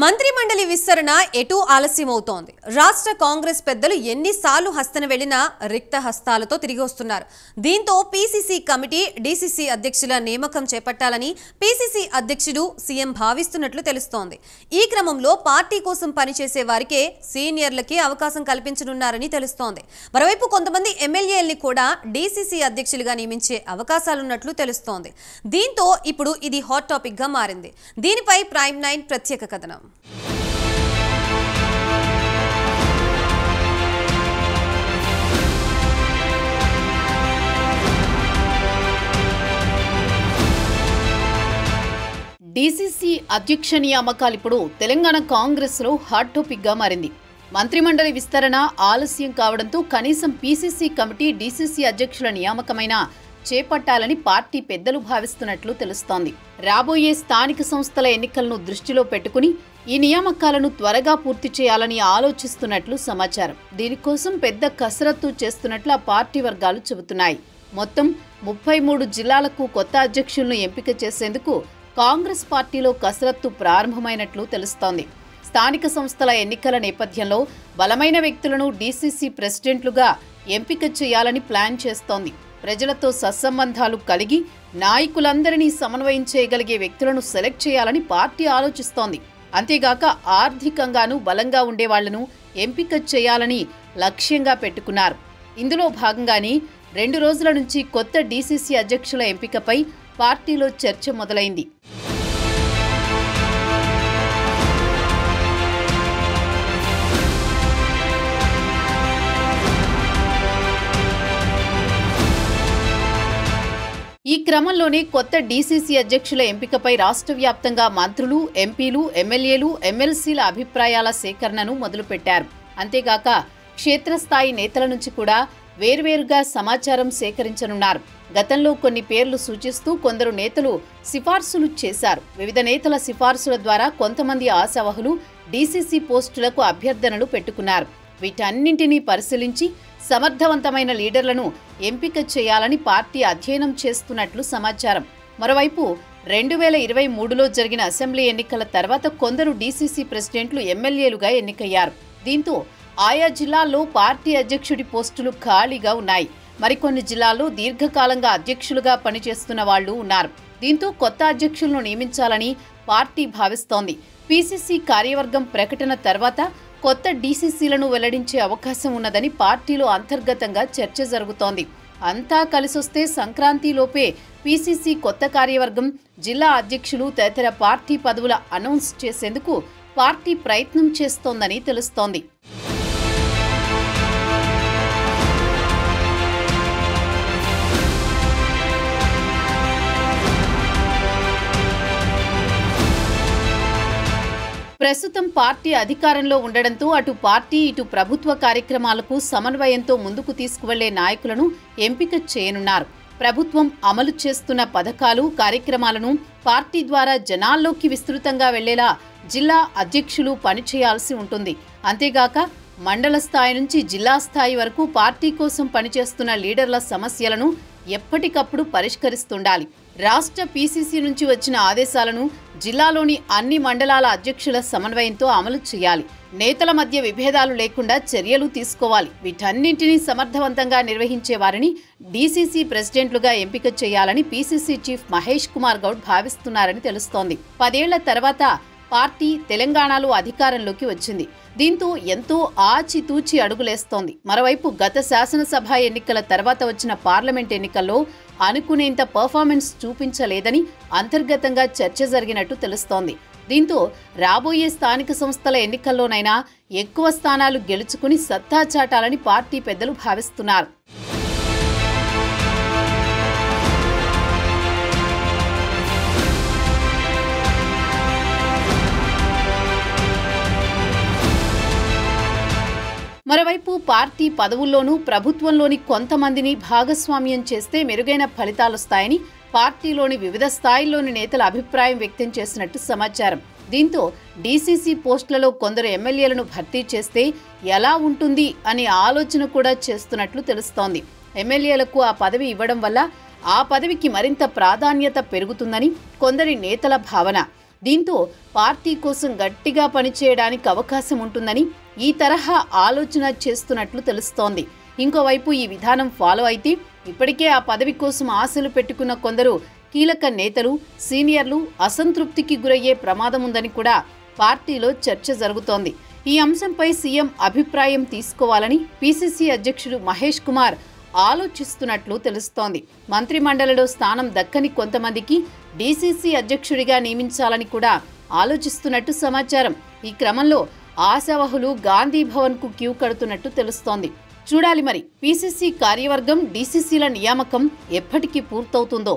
మంత్రిమండలి విస్తరణ ఎటూ ఆలస్యమవుతోంది. రాష్ట్ర కాంగ్రెస్ పెద్దలు ఎన్నిసార్లు హస్తన వెళ్లినా రిక్త హస్తాలతో తిరిగి వస్తున్నారు. దీంతో పీసీసీ కమిటీ, డీసీసీ అధ్యక్షుల నియామకం చేపట్టాలని పీసీసీ అధ్యక్షుడు సీఎం భావిస్తున్నట్లు తెలుస్తోంది. ఈ క్రమంలో పార్టీ కోసం పనిచేసే వారికే సీనియర్లకి అవకాశం కల్పించనున్నారని తెలుస్తోంది. మరోవైపు కొంతమంది ఎమ్మెల్యేల్ని కూడా డీసీసీ అధ్యక్షులుగా నియమించే అవకాశాలున్నట్లు తెలుస్తోంది. దీంతో ఇప్పుడు ఇది హాట్ టాపిక్ గా మారింది. దీనిపై ప్రైమ్ 9 ప్రత్యేక కథనం. డీసీసీ అధ్యక్ష నియామకాలు ఇప్పుడు తెలంగాణ కాంగ్రెస్ లో హాట్ టాపిక్ గా మారింది. మంత్రిమండలి విస్తరణ ఆలస్యం కావడంతో కనీసం పీసీసీ కమిటీ, డీసీసీ అధ్యక్షుల నియామకమైన చేపట్టాలని పార్టీ పెద్దలు భావిస్తున్నట్లు తెలుస్తోంది. రాబోయే స్థానిక సంస్థల ఎన్నికలను దృష్టిలో పెట్టుకుని ఈ నియామకాలను త్వరగా పూర్తి చేయాలని ఆలోచిస్తున్నట్లు సమాచారం. దీనికోసం పెద్ద కసరత్తు చేస్తున్నట్లు ఆ పార్టీ వర్గాలు చెబుతున్నాయి. మొత్తం 33 జిల్లాలకు కొత్త అధ్యక్షులను ఎంపిక చేసేందుకు కాంగ్రెస్ పార్టీలో కసరత్తు ప్రారంభమైనట్లు తెలుస్తోంది. స్థానిక సంస్థల ఎన్నికల నేపథ్యంలో బలమైన వ్యక్తులను డీసీసీ ప్రెసిడెంట్లుగా ఎంపిక చేయాలని ప్లాన్ చేస్తోంది. ప్రజలతో సత్సంబంధాలు కలిగి నాయకులందరినీ సమన్వయం చేయగలిగే వ్యక్తులను సెలెక్ట్ చేయాలని పార్టీ ఆలోచిస్తోంది. అంతేగాక ఆర్థికంగానూ బలంగా ఉండేవాళ్లను ఎంపిక చేయాలని లక్ష్యంగా పెట్టుకున్నారు. ఇందులో భాగంగానే 2 రోజుల నుంచి కొత్త డీసీసీ అధ్యక్షుల ఎంపికపై పార్టీలో చర్చ మొదలైంది. ఈ క్రమంలోనే కొత్త డీసీసీ అధ్యక్షుల ఎంపికపై రాష్ట్ర వ్యాప్తంగా మంత్రులు, ఎంపీలు, ఎమ్మెల్యేలు, ఎమ్మెల్సీల అభిప్రాయాల సేకరణను మొదలుపెట్టారు. అంతేగాక క్షేత్రస్థాయి నేతల నుంచి కూడా వేర్వేరుగా సమాచారం సేకరించనున్నారు. గతంలో కొన్ని పేర్లు సూచిస్తూ కొందరు నేతలు సిఫార్సులు చేశారు. వివిధ నేతల సిఫార్సుల ద్వారా కొంతమంది ఆశావహులు డీసీసీ పోస్టులకు అభ్యర్థనలు పెట్టుకున్నారు. వీటన్నింటినీ పరిశీలించి సమర్థవంతమైన లీడర్లను ఎంపిక చేయాలని పార్టీ అధ్యయనం చేస్తున్నట్లు సమాచారం. మరోవైపు 2023లో జరిగిన అసెంబ్లీ ఎన్నికల తర్వాత కొందరు డీసీసీ ప్రెసిడెంట్లు ఎమ్మెల్యేలుగా ఎన్నికయ్యారు. దీంతో ఆయా జిల్లాల్లో పార్టీ అధ్యక్షుడి పోస్టులు ఖాళీగా ఉన్నాయి. మరికొన్ని జిల్లాల్లో దీర్ఘకాలంగా అధ్యక్షులుగా పనిచేస్తున్న వాళ్లు ఉన్నారు. దీంతో కొత్త అధ్యక్షులను నియమించాలని పార్టీ భావిస్తోంది. పీసీసీ కార్యవర్గం ప్రకటన తర్వాత కొత్త డీసీసీలను వెల్లడించే అవకాశం ఉన్నదని పార్టీలో అంతర్గతంగా చర్చ జరుగుతోంది. అంతా కలిసొస్తే సంక్రాంతిలోపే పీసీసీ కొత్త కార్యవర్గం, జిల్లా అధ్యక్షులు తదితర పార్టీ పదవుల అనౌన్స్ చేసేందుకు పార్టీ ప్రయత్నం చేస్తోందని తెలుస్తోంది. ప్రస్తుతం పార్టీ అధికారంలో ఉండడంతో అటు పార్టీ, ఇటు ప్రభుత్వ కార్యక్రమాలకు సమన్వయంతో ముందుకు తీసుకువెళ్లే నాయకులను ఎంపిక చేయనున్నారు. ప్రభుత్వం అమలు చేస్తున్న పథకాలు, కార్యక్రమాలను పార్టీ ద్వారా జనాల్లోకి విస్తృతంగా వెళ్లేలా జిల్లా అధ్యక్షులు పనిచేయాల్సి ఉంటుంది. అంతేగాక మండల స్థాయి నుంచి జిల్లా స్థాయి వరకు పార్టీ కోసం పనిచేస్తున్న లీడర్ల సమస్యలను ఎప్పటికప్పుడు పరిష్కరిస్తుండాలి. రాష్ట్ర పీసీసీ నుంచి వచ్చిన ఆదేశాలను జిల్లాలోని అన్ని మండలాల అధ్యక్షుల సమన్వయంతో అమలు చేయాలి. నేతల మధ్య విభేదాలు లేకుండా చర్యలు తీసుకోవాలి. వీటన్నింటినీ సమర్థవంతంగా నిర్వహించే వారిని డీసీసీ ప్రెసిడెంట్లుగా ఎంపిక చేయాలని పీసీసీ చీఫ్ మహేష్ కుమార్ గౌడ్ భావిస్తున్నారని తెలుస్తోంది. 10 ఏళ్ల తర్వాత పార్టీ తెలంగాణలో అధికారంలోకి వచ్చింది. దీంతో ఎంతో ఆచితూచి అడుగులేస్తోంది. మరోవైపు గత శాసనసభ ఎన్నికల తర్వాత వచ్చిన పార్లమెంట్ ఎన్నికల్లో అనుకునేంత పర్ఫార్మెన్స్ చూపించలేదని అంతర్గతంగా చర్చ జరిగినట్టు తెలుస్తోంది. దీంతో రాబోయే స్థానిక సంస్థల ఎన్నికల్లోనైనా ఎక్కువ స్థానాలు గెలుచుకుని సత్తా చాటాలని పార్టీ పెద్దలు భావిస్తున్నారు. మరోవైపు పార్టీ పదవుల్లోనూ ప్రభుత్వంలోని కొంతమందిని భాగస్వామ్యం చేస్తే మెరుగైన ఫలితాలొస్తాయని పార్టీలోని వివిధ స్థాయిల్లోని నేతల అభిప్రాయం వ్యక్తం చేసినట్టు సమాచారం. దీంతో డీసీసీ పోస్టులలో కొందరు ఎమ్మెల్యేలను భర్తీ చేస్తే ఎలా ఉంటుంది అనే ఆలోచన కూడా చేస్తున్నట్లు తెలుస్తోంది. ఎమ్మెల్యేలకు ఆ పదవి ఇవ్వడం వల్ల ఆ పదవికి మరింత ప్రాధాన్యత పెరుగుతుందని కొందరి నేతల భావన. దీంతో పార్టీ కోసం గట్టిగా పనిచేయడానికి అవకాశం ఉంటుందని ఈ తరహా ఆలోచన చేస్తున్నట్లు తెలుస్తోంది. ఇంకోవైపు ఈ విధానం ఫాలో అయితే ఇప్పటికే ఆ పదవి కోసం ఆశలు పెట్టుకున్న కొందరు కీలక నేతలు, సీనియర్లు అసంతృప్తికి గురయ్యే ప్రమాదం ఉందని కూడా పార్టీలో చర్చ జరుగుతోంది. ఈ అంశంపై సీఎం అభిప్రాయం తీసుకోవాలని పీసీసీ అధ్యక్షుడు మహేష్ కుమార్ ఆలోచిస్తున్నట్లు తెలుస్తోంది. మంత్రిమండలిలో స్థానం దక్కని కొంతమందికి డీసీసీ అధ్యక్షుడిగా నియమించాలని కూడా ఆలోచిస్తున్నట్టు సమాచారం. ఈ క్రమంలో ఆశావహులు గాంధీ భవన్కు క్యూ కడుతున్నట్టు తెలుస్తోంది. చూడాలి మరి పీసీసీ కార్యవర్గం, డీసీసీల నియామకం ఎప్పటికి పూర్తవుతుందో.